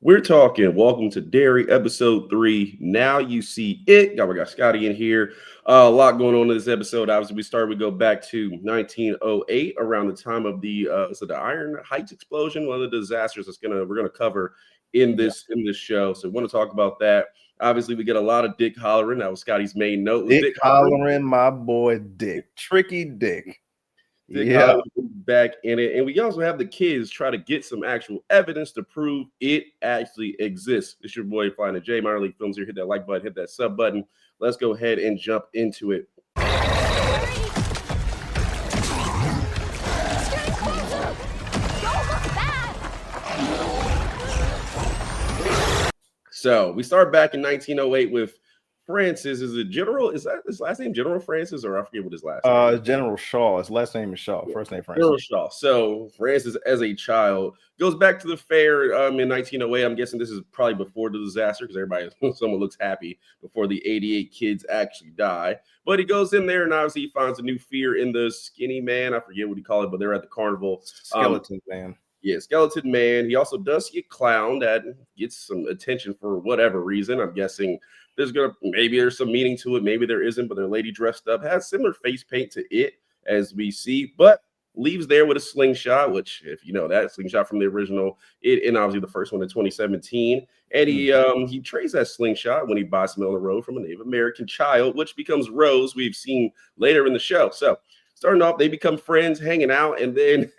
We're talking. Welcome to Derry, episode 3. Now you see it. We got Scotty in here. A lot going on in this episode. Obviously, we go back to 1908, around the time of the the Iron Heights explosion, one of the disasters we're gonna cover in this show. So, we want to talk about that. Obviously, we get a lot of Dick Hallorann. That was Scotty's main note. Was Dick Hallorann, my boy Dick, Tricky Dick. Dick Hallorann back in it. And we also have the kids try to get some actual evidence to prove it actually exists. It's your boy Flyknit J, Minor League Films here. Hit that like button, hit that sub button. Let's go ahead and jump into it. So we start back in 1908 with Francis. Is it General? Is that his last name? General Francis, or I forget what his last name is. General Shaw. His last name is Shaw. First name Francis. General Shaw. So Francis, as a child, goes back to the fair in 1908. I'm guessing this is probably before the disaster because someone looks happy before the 88 kids actually die. But he goes in there and obviously he finds a new fear in the skinny man. I forget what he called it, but they're at the carnival. Skeleton man. Yeah, skeleton man. He also does see a clown that gets some attention for whatever reason. I'm guessing maybe there's some meaning to it, maybe there isn't, but their lady dressed up has similar face paint to it as we see, but leaves there with a slingshot, which if you know that slingshot from the original, it and obviously the first one in 2017. And he trades that slingshot when he buys some on the road from a Native American child, which becomes Rose, we've seen later in the show. So starting off, they become friends, hanging out, and then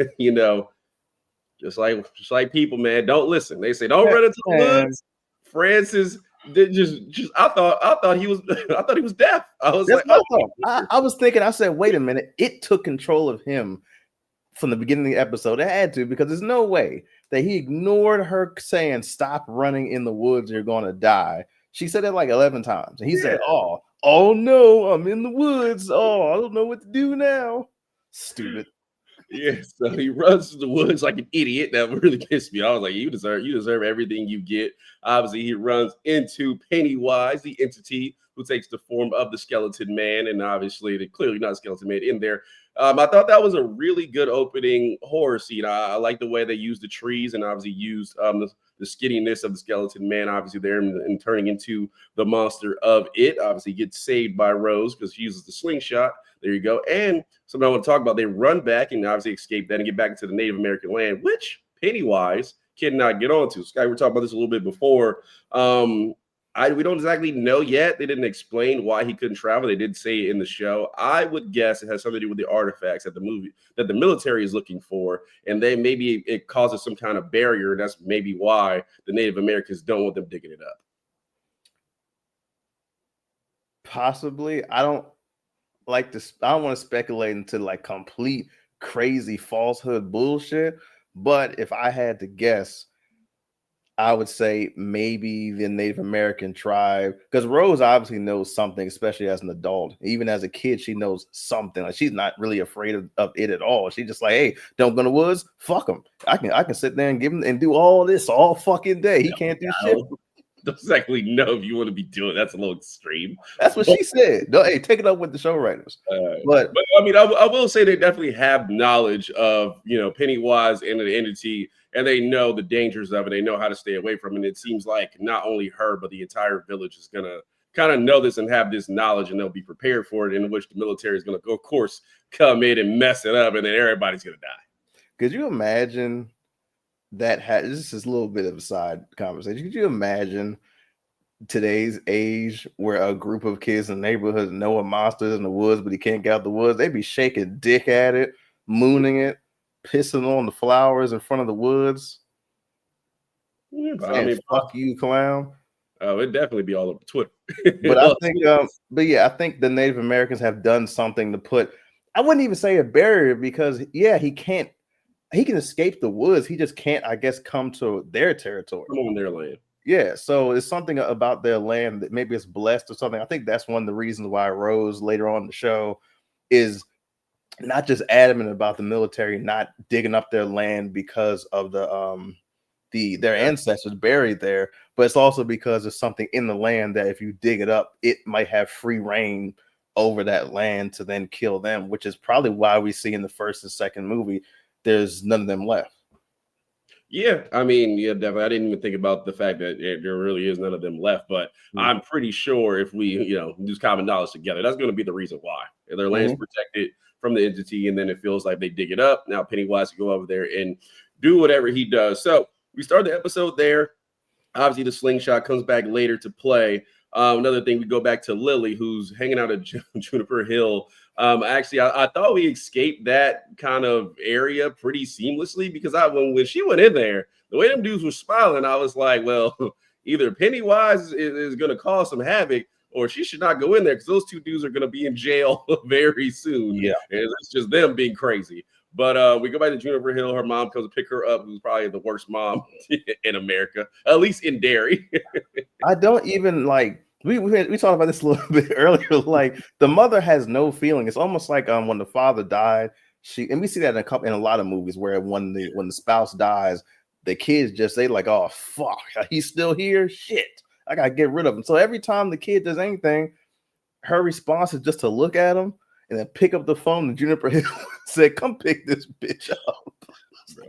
just like people, man, don't listen. They say don't run into the woods. Francis I thought he was deaf. I was I was thinking, I said, wait a minute, it took control of him from the beginning of the episode. It had to, because there's no way that he ignored her saying stop running in the woods, you're gonna die. She said it like 11 times, and he said, oh no, I'm in the woods. Oh, I don't know what to do now. Stupid. Yeah, so he runs to the woods like an idiot. That really pissed me off. I was like, you deserve everything you get. Obviously, he runs into Pennywise, the entity who takes the form of the skeleton man, and obviously, they're clearly not a skeleton man in there. I thought that was a really good opening horror scene. I like the way they used the trees and obviously used the skinniness of the skeleton man, obviously there and turning into the monster of it. Obviously, gets saved by Rose because she uses the slingshot. There you go. And something I want to talk about, they run back and obviously escape that and get back into the Native American land, which Pennywise cannot get onto. Sky, we were talking about this a little bit before. We don't exactly know yet. They didn't explain why he couldn't travel. They did say it in the show. I would guess it has something to do with the artifacts that the military is looking for, and then maybe it causes some kind of barrier. And that's maybe why the Native Americans don't want them digging it up. Possibly. I don't want to speculate into like complete crazy falsehood bullshit, but if I had to guess, I would say maybe the Native American tribe, because Rose obviously knows something, especially as an adult. Even as a kid, she knows something. Like, she's not really afraid of it at all. She's just like, hey, don't go in the woods. Fuck him. I can sit there and give him and do all this all fucking day. He can't do shit. Don't exactly know if you want to be doing that's a little extreme. That's what she said. No, hey, take it up with the show writers. But I mean, I will say they definitely have knowledge of Pennywise and the entity, and they know the dangers of it. They know how to stay away from it. And it seems like not only her, but the entire village is gonna kind of know this and have this knowledge, and they'll be prepared for it. In which the military is gonna, of course, come in and mess it up, and then everybody's gonna die. Could you imagine that? This is a little bit of a side conversation. Could you imagine today's age where a group of kids in the neighborhood know a monster in the woods, but he can't get out the woods? They'd be shaking dick at it, mooning it, pissing on the flowers in front of the woods. Yeah, I mean, fuck you, clown. Oh, it'd definitely be all over Twitter. But I think the Native Americans have done something to put, I wouldn't even say a barrier, because he can escape the woods. He just can't, I guess, come to their territory. Come on their land. Yeah, so it's something about their land that maybe it's blessed or something. I think that's one of the reasons why Rose later on in the show is not just adamant about the military not digging up their land because of their ancestors buried there, but it's also because there's something in the land that if you dig it up, it might have free reign over that land to then kill them, which is probably why we see in the first and second movie there's none of them left. Yeah, I mean, yeah, definitely. I didn't even think about the fact that there really is none of them left, but Mm. I'm pretty sure if we, use common knowledge together, that's going to be the reason why. Their land's Mhm. protected from the entity, and then it feels like they dig it up. Now Pennywise can go over there and do whatever he does. So we start the episode there. Obviously, the slingshot comes back later to play. Another thing, we go back to Lily, who's hanging out at Juniper Hill. Actually, I thought we escaped that kind of area pretty seamlessly because when she went in there, the way them dudes were smiling, I was like, well, either Pennywise is going to cause some havoc, or she should not go in there because those two dudes are going to be in jail very soon. Yeah. And it's just them being crazy. But we go back to Juniper Hill. Her mom comes to pick her up, who's probably the worst mom in America, at least in Derry. I don't even like we talked about this a little bit earlier. Like the mother has no feeling. It's almost like when the father died, and we see that in a lot of movies where when the spouse dies, the kids they like, oh fuck, he's still here. Shit, I gotta get rid of him. So every time the kid does anything, her response is just to look at him and then pick up the phone. And Juniper said, "Come pick this bitch up."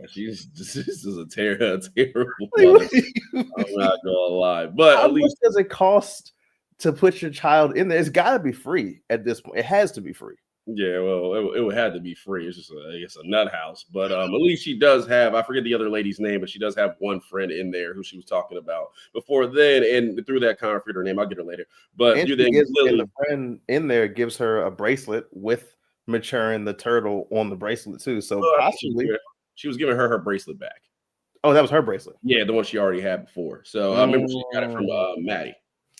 This is a terrible Like, mother. I'm not gonna lie, but how at much least does it cost to put your child in there? It's got to be free at this point. It has to be free. yeah, well, it would have to be free. It's just I guess a nut house, but at least she does have. I forget the other lady's name, but she does have one friend in there who she was talking about before then, and through that kind of forget her name. I'll get her later. But And you then and Lily. the friend in there gives her a bracelet with maturing the turtle on the bracelet too. So Well, I think possibly, she was giving her bracelet back. oh, that was her bracelet. Yeah, the one she already had before. So I remember she got it from Mm. Maddie.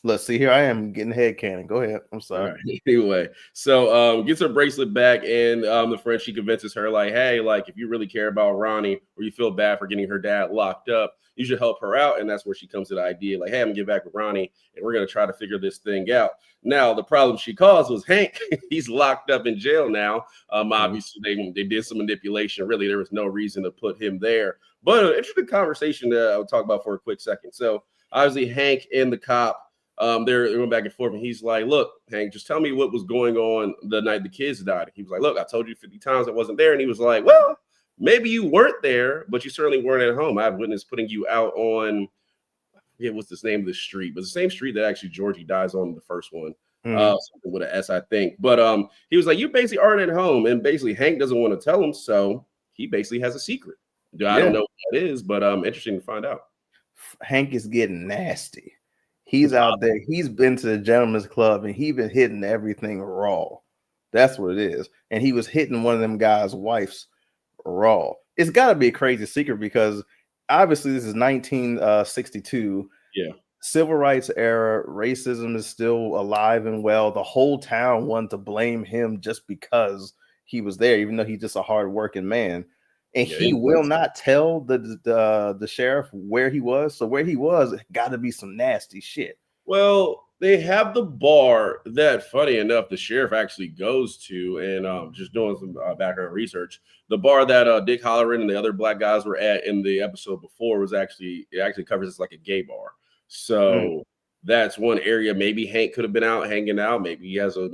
Let's see here. I am getting head cannon. Go ahead. I'm All sorry. right. Anyway, so gets her bracelet back, and the friend she convinces her like, hey, like if you really care about Ronnie or you feel bad for getting her dad locked up, you should help her out. And that's where she comes to the idea, like, hey, I'm gonna get back with Ronnie, and we're gonna try to figure this thing out. Now, the problem she caused was Hank. He's locked up in jail now. Mhm. Obviously, they did some manipulation. Really, there was no reason to put him there. But an interesting conversation that I'll talk about for a quick second. So obviously, Hank and the cop they're going back and forth, and he's like, "Look, Hank, just tell me what was going on the night the kids died." He was like, "Look, I told you 50 times I wasn't there," and he was like, "Well, maybe you weren't there, but you certainly weren't at home. I've witnessed putting you out on, yeah, what's the name of the street, but the same street that actually Georgie dies on the first one, Mhm. something with an S, I think." But he was like, "You basically aren't at home," and basically Hank doesn't want to tell him, so he basically has a secret. I don't Yeah. know what that is, but interesting to find out. Hank is getting nasty. He's out there. He's been to the gentleman's club and he been hitting everything raw. That's what it is. And he was hitting one of them guys' wives raw. It's got to be a crazy secret because obviously this is 1962. Yeah. Civil rights era. Racism is still alive and well. The whole town wanted to blame him just because he was there, even though he's just a hard-working man. And Yeah, he will not tell the sheriff where he was. So where he was got to be some nasty shit. well, they have the bar that, funny enough, the sheriff actually goes to, and just doing some background research. The bar that Dick Hallorann and the other black guys were at in the episode before was actually it actually covers as like a gay bar. Mm. So that's one area. Maybe Hank could have been out hanging out. Maybe he has a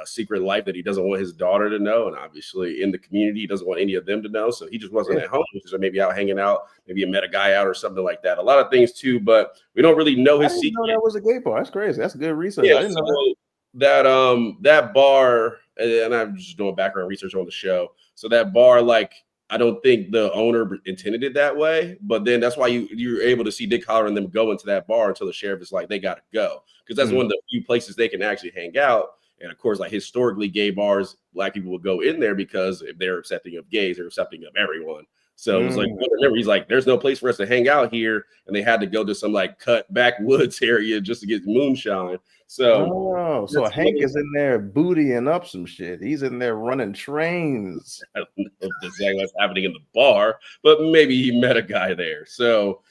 secret life that he doesn't want his daughter to know, and obviously in the community he doesn't want any of them to know. So he just wasn't Yeah, at home, which is maybe out hanging out. Maybe he met a guy out or something like that. A lot of things too, but we don't really know I his didn't know secret. that was a gay bar. That's crazy. That's good research. Yeah, I didn't know that. so that bar, and I'm just doing background research on the show. So that bar, like, I don't think the owner intended it that way, but then that's why you're able to see Dick Collar and them go into that bar until the sheriff is like, they got to go, because that's Mm. one of the few places they can actually hang out. And of course, like historically, gay bars, black people would go in there because if they're accepting of gays, they're accepting of everyone. So it was like, Mm. remember, he's like, there's no place for us to hang out here, and they had to go to some like cut backwoods area just to get moonshine. So Oh, so that's Hank is in there bootying up some shit. He's in there running trains. I don't know if that's exactly what's happening in the bar, but maybe he met a guy there. So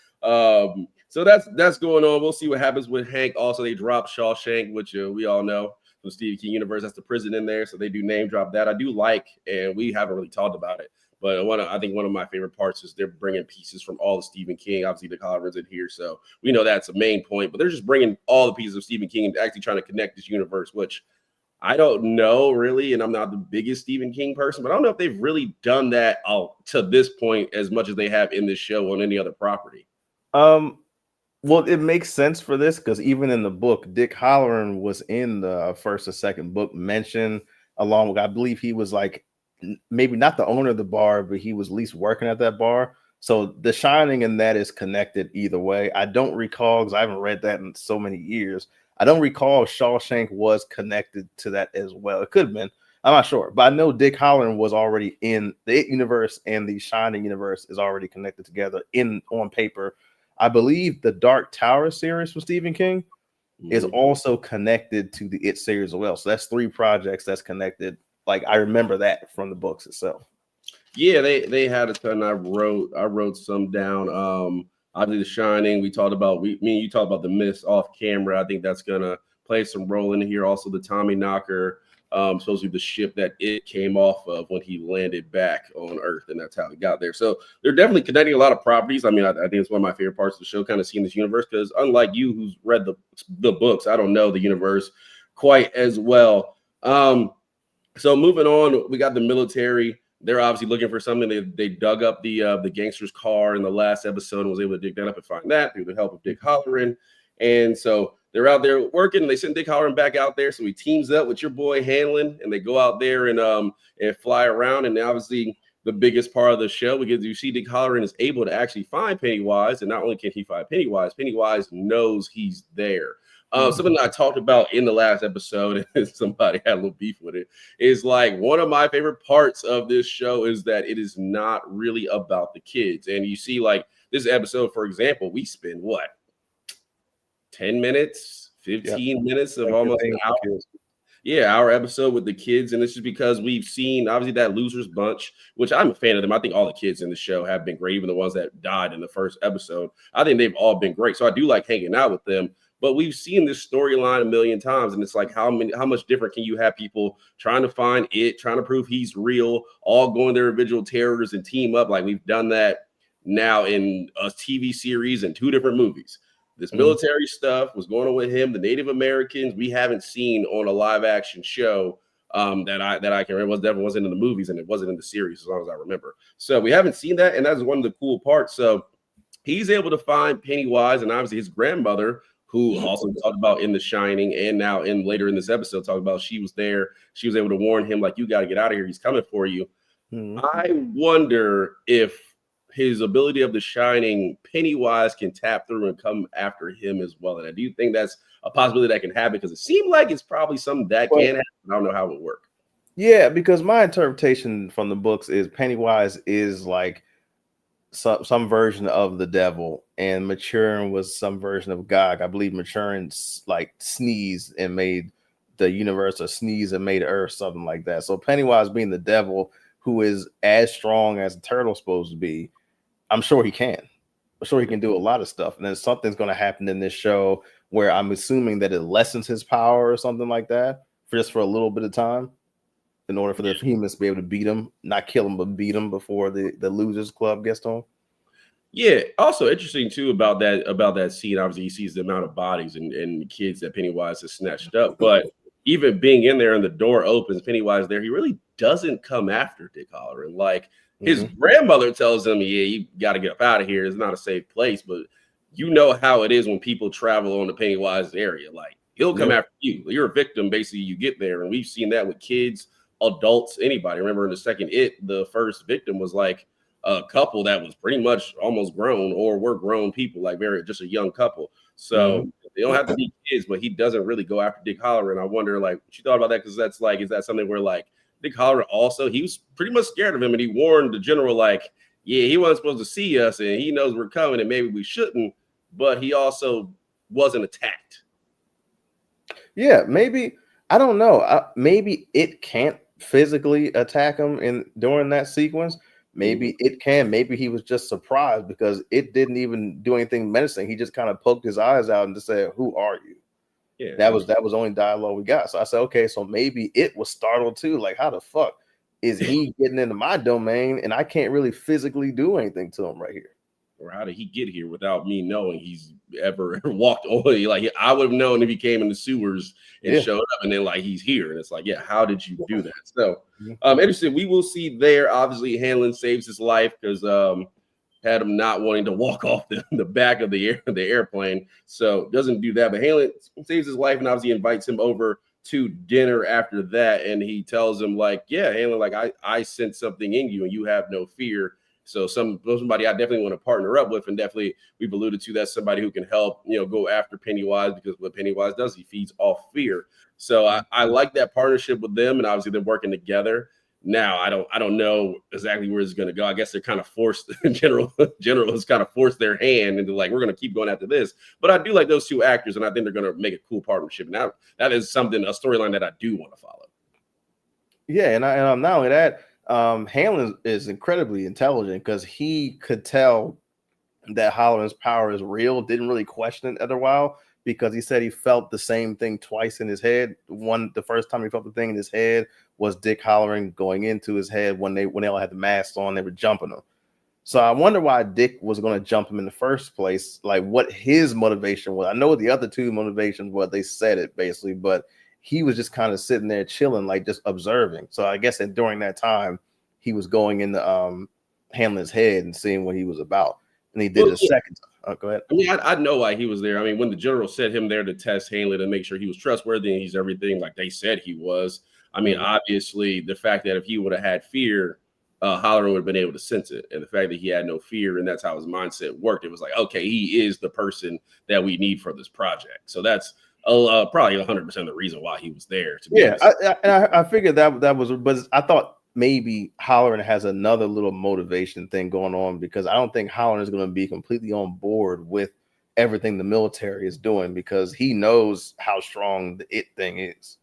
that's going on. We'll see what happens with Hank. Also, they drop Shawshank, which we all know from Stephen King universe. That's the prison in there, so they do name drop that. I do like, and we haven't really talked about it. But I think one of my favorite parts is they're bringing pieces from all of Stephen King. Obviously, the Collins in here, so we know that's a main point. But they're just bringing all the pieces of Stephen King and actually trying to connect this universe, which I don't know really, and I'm not the biggest Stephen King person, but I don't know if they've really done that to this point as much as they have in this show on any other property. Um, well, it makes sense for this because even in the book, Dick Hallorann was in the first or second book mentioned along with, I believe he was like maybe not the owner of the bar, but he was at least working at that bar. So The Shining and that is connected either way. I don't recall because I haven't read that in so many years. I don't recall if Shawshank was connected to that as well. It could have been. I'm not sure, but I know Dick Hallorann was already in the It universe and the Shining universe is already connected together in on paper. I believe the Dark Tower series from Stephen King is also connected to the It series as well. So that's 3 projects that's connected. Like I remember that from the books itself. Yeah, they had a ton. I wrote some down. Obviously, The Shining. We talked about me and you talked about The Mist off camera. I think that's gonna play some role in here. Also, the Tommy Knocker, supposed to be the ship that it came off of when he landed back on Earth, and that's how he got there. So they're definitely connecting a lot of properties. I mean, I think it's one of my favorite parts of the show, kind of seeing this universe. Because unlike you, who's read the books, I don't know the universe quite as well. So moving on, we got the military. They're obviously looking for something. They dug up the gangster's car in the last episode and was able to dig that up and find that through the help of Dick Hallorann. And so they're out there working. And they send Dick Hallorann back out there. So he teams up with your boy Hanlon, and they go out there and fly around. And obviously the biggest part of the show, because you see Dick Hallorann is able to actually find Pennywise, and not only can he find Pennywise, Pennywise knows he's there. Something that I talked about in the last episode, and somebody had a little beef with it, is like one of my favorite parts of this show is that it is not really about the kids. And you see, like this episode, for example, we spend what 10 minutes, 15 minutes of Like almost an hour. kids. Yeah, our episode with the kids, and this is because we've seen obviously that losers bunch, which I'm a fan of them. I think all the kids in the show have been great, even the ones that died in the first episode. I think they've all been great, so I do like hanging out with them. But we've seen this storyline a million times, and it's like how much different can you have people trying to find it, trying to prove he's real, all going their individual terrors and team up. Like we've done that now in a TV series and 2 different movies. This military stuff was going on with him. The Native Americans we haven't seen on a live action show that I can remember. Definitely wasn't in the movies and it wasn't in the series as long as I remember. So we haven't seen that, and that's one of the cool parts. So he's able to find Pennywise and obviously his grandmother, who also talked about in The Shining and now in later in this episode talked about she was there. She was able to warn him like, you got to get out of here. He's coming for you. I wonder if his ability of The Shining, Pennywise can tap through and come after him as well. And I do think that's a possibility that can happen because it seemed like it's probably something that can happen. I don't know how it would work. Yeah, because my interpretation from the books is Pennywise is like some version of the devil, and Maturin was some version of God. I believe Maturin like sneezed and made the universe, or sneeze and made Earth, something like that. So Pennywise being the devil, who is as strong as a turtle's supposed to be, I'm sure he can. I'm sure he can do a lot of stuff. And then something's going to happen in this show where I'm assuming that it lessens his power or something like that for just for a little bit of time, in order for the humans to be able to beat him, not kill him, but beat him before the losers club gets to him. Yeah. Also interesting too about that scene. Obviously, he sees the amount of bodies and kids that Pennywise has snatched up. But even being in there and the door opens, Pennywise there, he really doesn't come after Dick Hallorann. Like his grandmother tells him, yeah, you got to get up out of here. It's not a safe place. But you know how it is when people travel on the Pennywise area. Like he'll come after you. You're a victim, basically. You get there, and we've seen that with kids, adults, anybody. Remember in the second the first victim was like a couple that was pretty much almost grown or were grown people, like very just a young couple. So they don't have to be kids, but he doesn't really go after Dick Hallorann. I wonder, like, what you thought about that? Because that's like, is that something where like Dick Hallorann also he was pretty much scared of him, and he warned the general, like, yeah, he wasn't supposed to see us, and he knows we're coming, and maybe we shouldn't, but he also wasn't attacked. Yeah, maybe I don't know. Maybe it can't physically attack him during that sequence. Maybe it can. Maybe he was just surprised because it didn't even do anything menacing. He just kind of poked his eyes out and just said, "Who are you?" Yeah, that was only dialogue we got. So I said, okay, so maybe it was startled too. Like, how the fuck is he getting into my domain and I can't really physically do anything to him right here? Or how did he get here without me knowing he's ever walked on. Like I would have known if he came in the sewers and Yeah. showed up, and then like he's here, and it's like, yeah, how did you do that? So, Mhm. interesting. We will see there. Obviously, Hanlon saves his life because had him not wanting to walk off the back of the airplane, so doesn't do that. But Hanlon saves his life, and obviously invites him over to dinner after that, and he tells him like, yeah, Hanlon, like I sense something in you, and you have no fear. So somebody I definitely want to partner up with, and definitely we've alluded to that's somebody who can help, go after Pennywise, because what Pennywise does, he feeds off fear. So I like that partnership with them, and obviously they're working together. Now I don't know exactly where it's going to go. I guess they're kind of forced. General has kind of forced their hand into like, we're going to keep going after this. But I do like those two actors, and I think they're going to make a cool partnership. Now that is a storyline that I do want to follow. Yeah, and not only that, Hanlon is incredibly intelligent because he could tell that Hallorann's power is real. Didn't really question it after a while because he said he felt the same thing twice in his head. The first time he felt the thing in his head was Dick Hallorann going into his head when they all had the masks on. They were jumping him. So I wonder why Dick was going to jump him in the first place. Like what his motivation was. I know the other two motivations were they said it basically, but he was just kind of sitting there chilling, like just observing. So I guess that during that time, he was going into Hanlon's head and seeing what he was about. And he did it a second time. Oh, go ahead. I mean, I know why he was there. I mean, when the general set him there to test Hanlon and make sure he was trustworthy and he's everything like they said he was. I mean, obviously, the fact that if he would have had fear, Hallorann would have been able to sense it. And the fact that he had no fear and that's how his mindset worked, it was like, okay, he is the person that we need for this project. So that's probably 100% the reason why he was there. To be honest. I figured that was, but I thought maybe Hallorann has another little motivation thing going on because I don't think Hallorann is going to be completely on board with everything the military is doing because he knows how strong the it thing is.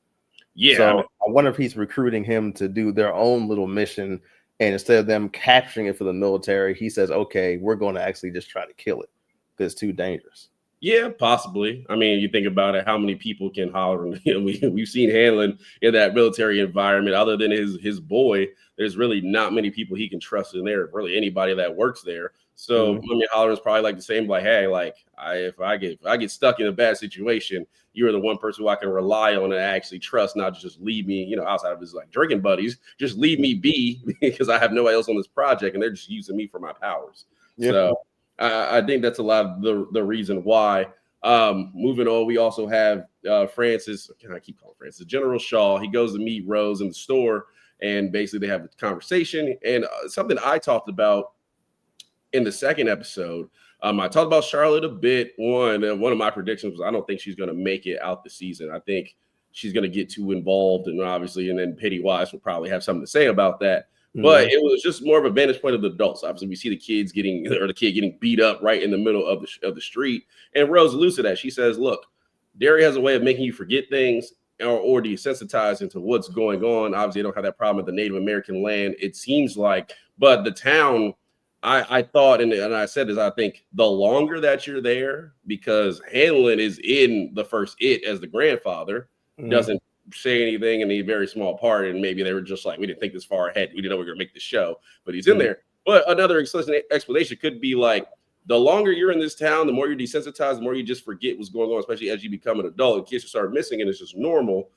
Yeah. So I wonder if he's recruiting him to do their own little mission, and instead of them capturing it for the military, he says, "Okay, we're going to actually just try to kill it because it's too dangerous." Yeah, possibly. I mean, you think about it, how many people can Hallorann? We've seen Hanlon in that military environment. Other than his boy, there's really not many people he can trust in there. Really, anybody that works there. So I mean, Hallorann's probably like the same. Like, hey, like if I get stuck in a bad situation, you're the one person who I can rely on and actually trust, not just leave me, outside of his like drinking buddies, just leave me be because I have nobody else on this project and they're just using me for my powers. Yeah. So I think that's a lot of the reason why. Moving on, we also have Francis. Can I keep calling Francis? General Shaw. He goes to meet Rose in the store, and basically they have a conversation. And something I talked about in the second episode, I talked about Charlotte a bit. One of my predictions was I don't think she's going to make it out the season. I think she's going to get too involved, and obviously, and then Pennywise will probably have something to say about that. But it was just more of a vantage point of the adults. Obviously, we see the kid getting beat up right in the middle of the street. And Rose alludes to that. She says, "Look, Derry has a way of making you forget things or desensitize into what's going on. Obviously, they don't have that problem with the Native American land. It seems like, but the town." I thought, and I said this, I think the longer that you're there, because Hanlon is in the first It as the grandfather, doesn't say anything in a very small part, and maybe they were just like, we didn't think this far ahead, we didn't know we were gonna make the show, but he's in there. But another explanation could be like, the longer you're in this town, the more you're desensitized, the more you just forget what's going on, especially as you become an adult and kids will start missing and it's just normal,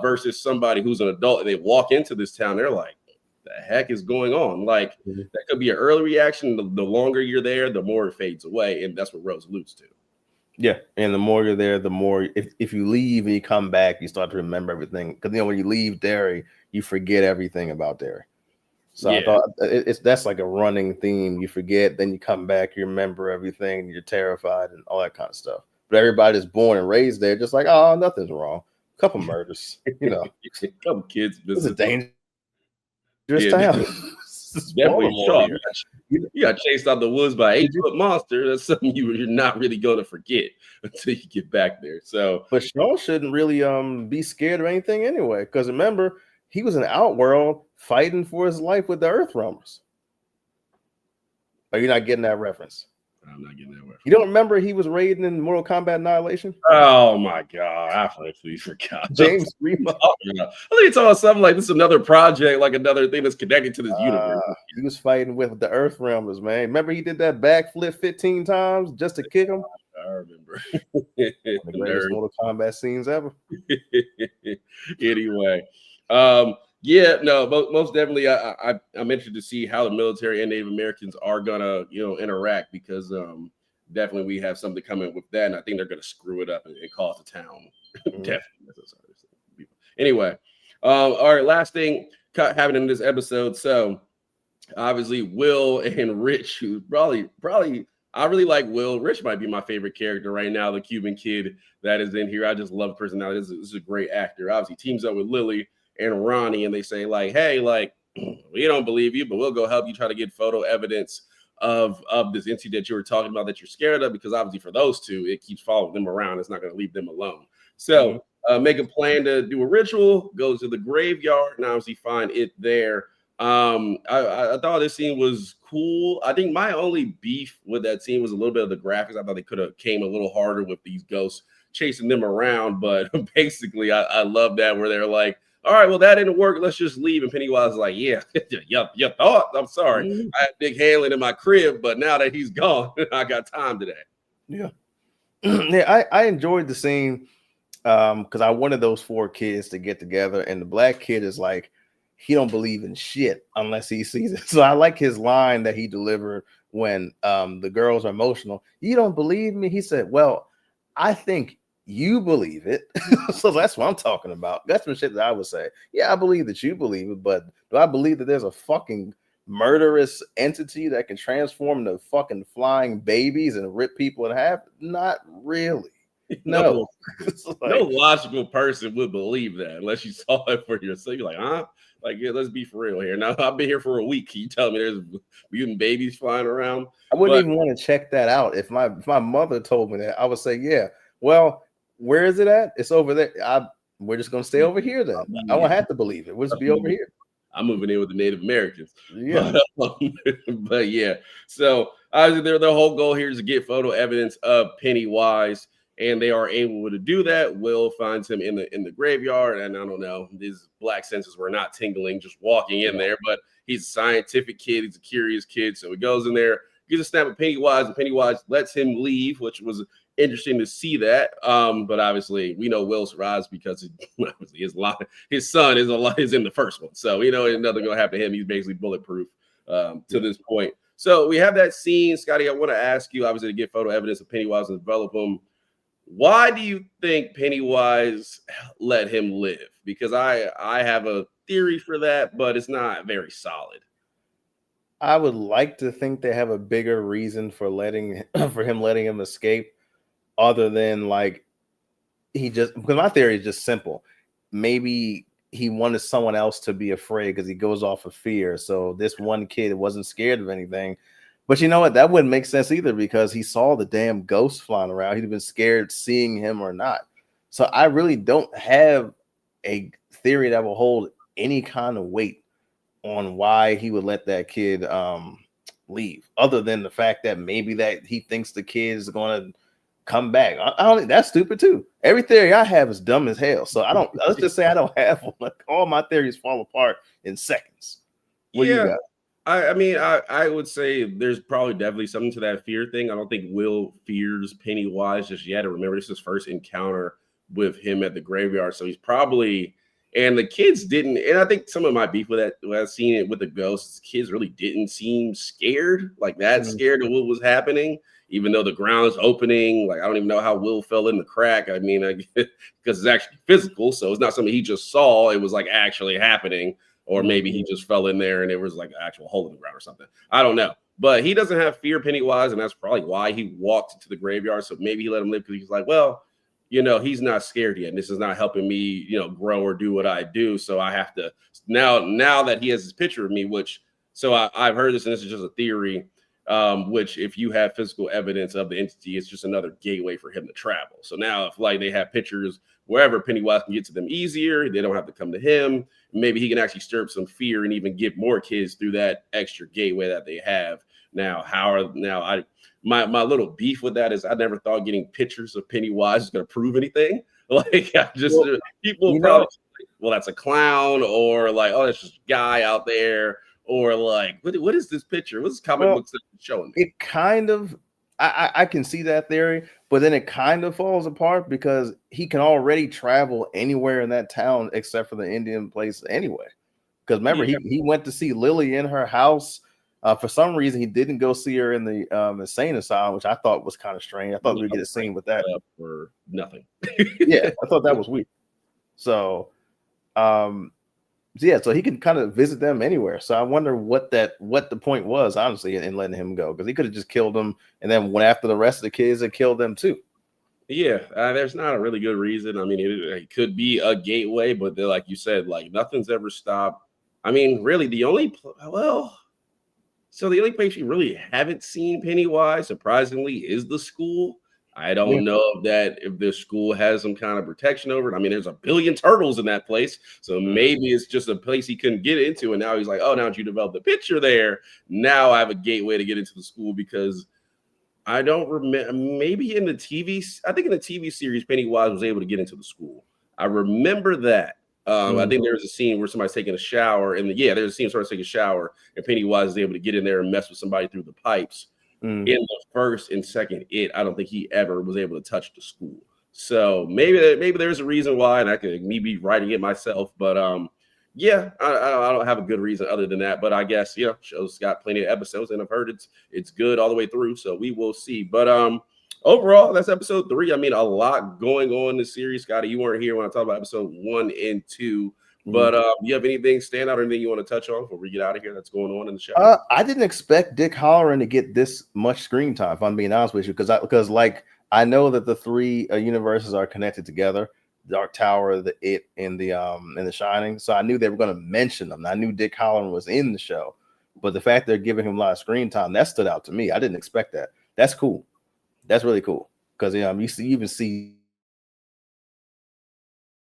versus somebody who's an adult and they walk into this town, they're like, the heck is going on? Like, that could be an early reaction. The longer you're there, the more it fades away, and that's what Rose alludes to. Yeah, and the more you're there, the more if you leave and you come back, you start to remember everything. Because when you leave Derry, you forget everything about Derry. So I thought that's like a running theme. You forget, then you come back, you remember everything, you're terrified and all that kind of stuff. But everybody's born and raised there, just like, oh, nothing's wrong. A couple murders, a couple kids. It's a dangerous town. Definitely shocked. You got chased out the woods by an 8-foot monster. That's something you're not really going to forget until you get back there. So, but Shaw shouldn't really be scared of anything anyway, because remember, he was in Outworld fighting for his life with the Earthrealmers. Are you not getting that reference? I'm not getting that reference. You don't remember he was raiding in Mortal Kombat Annihilation? Oh my god, I actually forgot. James Remo. I think it's all something like this is another project, like another thing that's connected to this universe. He was fighting with the Earthrealmers, man. Remember he did that backflip 15 times just to kick him? I remember. The greatest Mortal Kombat scenes ever. Anyway, yeah, no, most definitely. I'm interested to see how the military and Native Americans are gonna, interact because definitely we have something coming with that, and I think they're gonna screw it up and cause the town. Definitely. Anyway, all right, last thing happening in this episode. So obviously Will and Rich, who probably I really like Will. Rich might be my favorite character right now, the Cuban kid that is in here. I just love personality. This is a great actor. Obviously teams up with Lily and Ronnie, and they say like, hey, like we don't believe you, but we'll go help you try to get photo evidence of this entity that you were talking about that you're scared of, because obviously for those two, it keeps following them around. It's not going to leave them alone. So make a plan to do a ritual, go to the graveyard, and obviously find it there. I thought this scene was cool. I think my only beef with that scene was a little bit of the graphics. I thought they could have came a little harder with these ghosts chasing them around, but basically I love that where they're like, all right, well, that didn't work. Let's just leave. And Pennywise is like, yeah, you thought. I'm sorry. I had Big Hanlon in my crib, but now that he's gone, I got time today. Yeah. Yeah, I enjoyed the scene because I wanted those four kids to get together, and the black kid is like, he don't believe in shit unless he sees it. So I like his line that he delivered when the girls are emotional. You don't believe me? He said, well, I think you believe it. So that's what I'm talking about. That's some shit that I would say. Yeah, I believe that you believe it, but do I believe that there's a fucking murderous entity that can transform into fucking flying babies and rip people in half? Not really. No. No logical person would believe that unless you saw it for yourself. You're like, huh? Like, yeah, let's be for real here. Now I've been here for a week. Can you tell me there's mutant babies flying around? I wouldn't even want to check that out. If my mother told me that, I would say, yeah. Well, where is it at? It's over there. We're just gonna stay over here then. I don't have to believe it. We'll just be over here. I'm moving in with the Native Americans. Yeah. But yeah. So obviously their whole goal here is to get photo evidence of Pennywise. And they are able to do that. Will finds him in the graveyard, and I don't know, his black senses were not tingling just walking in there. But he's a scientific kid, he's a curious kid, so he goes in there, gets a snap of Pennywise, and Pennywise lets him leave, which was interesting to see that. But obviously, we know Will survives because his son is in the first one, so nothing gonna happen to him. He's basically bulletproof to this point. So we have that scene, Scotty. I want to ask you, obviously, to get photo evidence of Pennywise and develop him. Why do you think Pennywise let him live? Because I have a theory for that, but it's not very solid. I would like to think they have a bigger reason for letting him escape, other than like because my theory is just simple. Maybe he wanted someone else to be afraid because he goes off of fear. So this one kid wasn't scared of anything. But you know what? That wouldn't make sense either, because he saw the damn ghost flying around. He'd have been scared seeing him or not. So I really don't have a theory that will hold any kind of weight on why he would let that kid leave, other than the fact that maybe that he thinks the kid is going to come back. I don't think that's stupid too. Every theory I have is dumb as hell. So let's just say I don't have one. Like, all my theories fall apart in seconds. What do you got? I mean, I would say there's probably definitely something to that fear thing. I don't think Will fears Pennywise just yet. And remember, this is his first encounter with him at the graveyard. So he's probably, and the kids didn't, and I think some of my beef with that, when I've seen it with the ghosts, kids really didn't seem scared, like that scared of what was happening, even though the ground's opening. Like, I don't even know how Will fell in the crack. I mean, because it's actually physical. So it's not something he just saw. It was like actually happening. Or maybe he just fell in there and it was like an actual hole in the ground or something. I don't know. But he doesn't have fear Pennywise, and that's probably why he walked into the graveyard. So maybe he let him live because he's like, well, he's not scared yet. And this is not helping me, grow or do what I do. So I have to now that he has this picture of me, I've heard this, and this is just a theory, which if you have physical evidence of the entity, it's just another gateway for him to travel. So now if like they have pictures wherever, Pennywise can get to them easier, they don't have to come to him. Maybe he can actually stir up some fear and even get more kids through that extra gateway that they have. Now, my little beef with that is I never thought getting pictures of Pennywise is going to prove anything. Like, people probably, well, that's a clown, or like, oh, that's just a guy out there, or like, what is this picture? What's this comic book showing me? It kind of, I can see that theory, but then it kind of falls apart because he can already travel anywhere in that town except for the Indian place anyway. Because remember, he went to see Lily in her house. For some reason, he didn't go see her in the insane asylum, which I thought was kind of strange. I thought we'd get a scene with that for nothing. Yeah, I thought that was weird. So, yeah, so he can kind of visit them anywhere. So I wonder what the point was, honestly, in letting him go, because he could have just killed them and then went after the rest of the kids and killed them too. Yeah, there's not a really good reason. I mean, it could be a gateway, but like you said, like nothing's ever stopped. I mean, really, the only place you really haven't seen Pennywise, surprisingly, is the school. I don't know if the school has some kind of protection over it. I mean, there's a billion turtles in that place, so maybe it's just a place he couldn't get into, and now he's like, oh, now that you developed the picture there, now I have a gateway to get into the school because. I don't remember. Maybe in the TV, I think in the TV series, Pennywise was able to get into the school. I remember that. I think there was a scene where somebody's taking a shower, and there's a scene where somebody's taking a shower, and Pennywise is able to get in there and mess with somebody through the pipes. In the first and second, I don't think he ever was able to touch the school. So maybe there's a reason why, and I could maybe writing it myself, but yeah, I don't have a good reason other than that, but I guess show's got plenty of episodes, and I've heard it's good all the way through, so we will see. But overall, that's episode 3. I mean, a lot going on in this series. Scotty, you weren't here when I talked about episode 1 and 2, but you have anything stand out or anything you want to touch on before we get out of here that's going on in the show? I didn't expect Dick Hallorann to get this much screen time, if I'm being honest with you, because like I know that the 3 universes are connected together. Dark Tower, the It, and the Shining. So I knew they were going to mention them. I knew Dick Hallorann was in the show, but the fact they're giving him a lot of screen time, that stood out to me. I didn't expect that. That's cool. That's really cool because you even see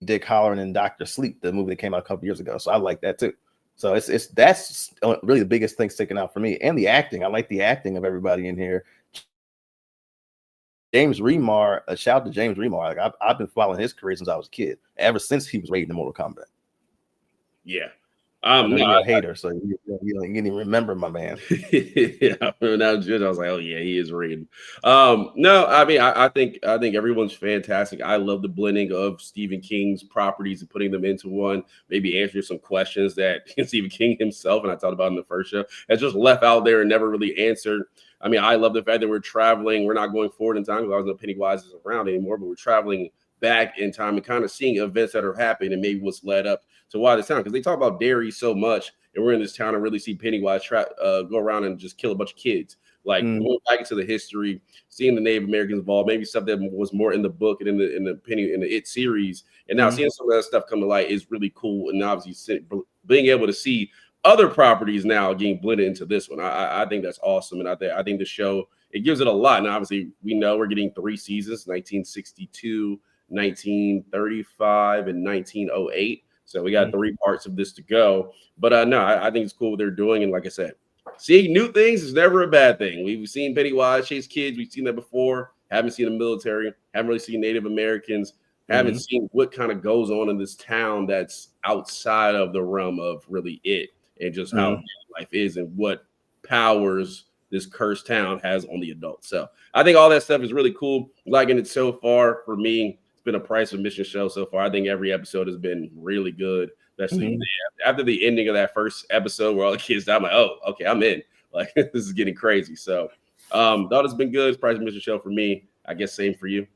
Dick Hallorann in Dr. Sleep, the movie that came out a couple years ago. So I like that too. So that's really the biggest thing sticking out for me, and the acting. I like the acting of everybody in here. James Remar, a shout out to James Remar. Like I've been following his career since I was a kid, ever since he was rated in Mortal Kombat. Yeah. I know you're a hater, so you didn't even remember my man. Yeah, when I was I was like, oh yeah, he is Raiden. No, I mean, I think everyone's fantastic. I love the blending of Stephen King's properties and putting them into one. Maybe answering some questions that Stephen King himself, and I talked about in the first show, has just left out there and never really answered. I mean, I love the fact that we're traveling. We're not going forward in time because I was no Pennywise isn't around anymore, but we're traveling back in time and kind of seeing events that are happening and maybe what's led up to why this town. Because they talk about Derry so much, and we're in this town and really see Pennywise go around and just kill a bunch of kids. Like going back into the history, seeing the Native Americans involved, maybe stuff that was more in the book and in the It series, and now seeing some of that stuff come to light is really cool. And obviously, being able to see other properties now getting blended into this one, I think that's awesome. And I think the show, it gives it a lot. And obviously, we know we're getting 3 seasons: 1962, 1935, and 1908. So we got 3 parts of this to go. But no, I think it's cool what they're doing. And like I said, seeing new things is never a bad thing. We've seen Pennywise chase kids. We've seen that before. Haven't seen the military. Haven't really seen Native Americans. Haven't seen what kind of goes on in this town that's outside of the realm of really it, and just how life is and what powers this cursed town has on the adults. So I think all that stuff is really cool. Liking it so far. For me, it's been a price of admission show so far. I think every episode has been really good, especially after the ending of that first episode where all the kids died. I'm like, oh, okay, I'm in. Like, this is getting crazy. So thought it's been good. It's price of admission show for me. I guess same for you.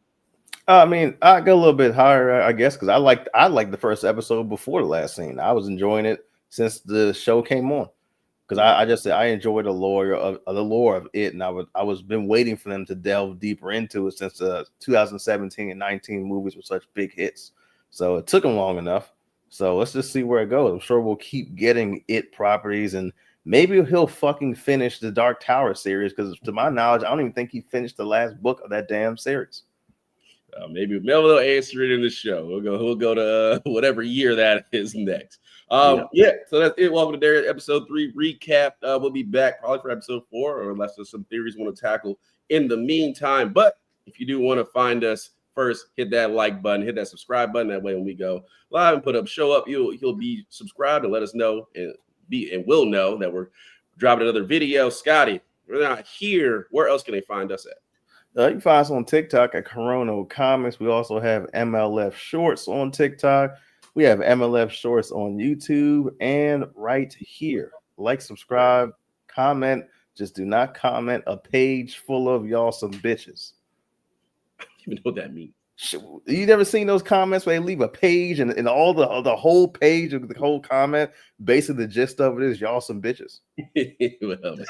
I mean, I go a little bit higher, I guess, because I liked the first episode before the last scene. I was enjoying it since the show came on, because I just said I enjoyed the lore of it, and I was been waiting for them to delve deeper into it since the 2017 and 19 movies were such big hits. So it took them long enough. So let's just see where it goes. I'm sure we'll keep getting it properties, and maybe he'll fucking finish the Dark Tower series, because to my knowledge, I don't even think he finished the last book of that damn series. Maybe they'll answer it in the show. We'll go to whatever year that is next. So that's it. Welcome to Derry episode 3 recap. We'll be back probably for episode 4, or unless there's some theories we want to tackle in the meantime. But if you do want to find us, first hit that like button, hit that subscribe button. That way, when we go live and put up show up, you'll be subscribed and let us know and we'll know that we're dropping another video. Scotty, we're not here. Where else can they find us at? You can find us on TikTok at Kuronocomics. We also have MLF Shorts on TikTok. We have MLF Shorts on YouTube and right here. Like, subscribe, comment. Just do not comment a page full of y'all some bitches. I don't even know what that means. You never seen those comments where they leave a page and all the whole page of the whole comment, basically the gist of it is y'all some bitches. Well, man,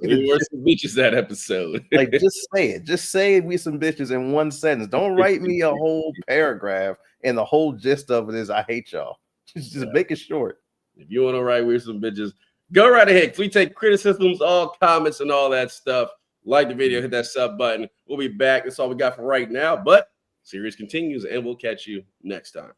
we were some bitches that episode. Like, just say it. Just say we some bitches in one sentence. Don't write me a whole paragraph and the whole gist of it is I hate y'all. Just make it short. If you want to write we're some bitches, go right ahead. We take criticisms, all comments, and all that stuff. Like the video, hit that sub button. We'll be back. That's all we got for right now. But series continues, and we'll catch you next time.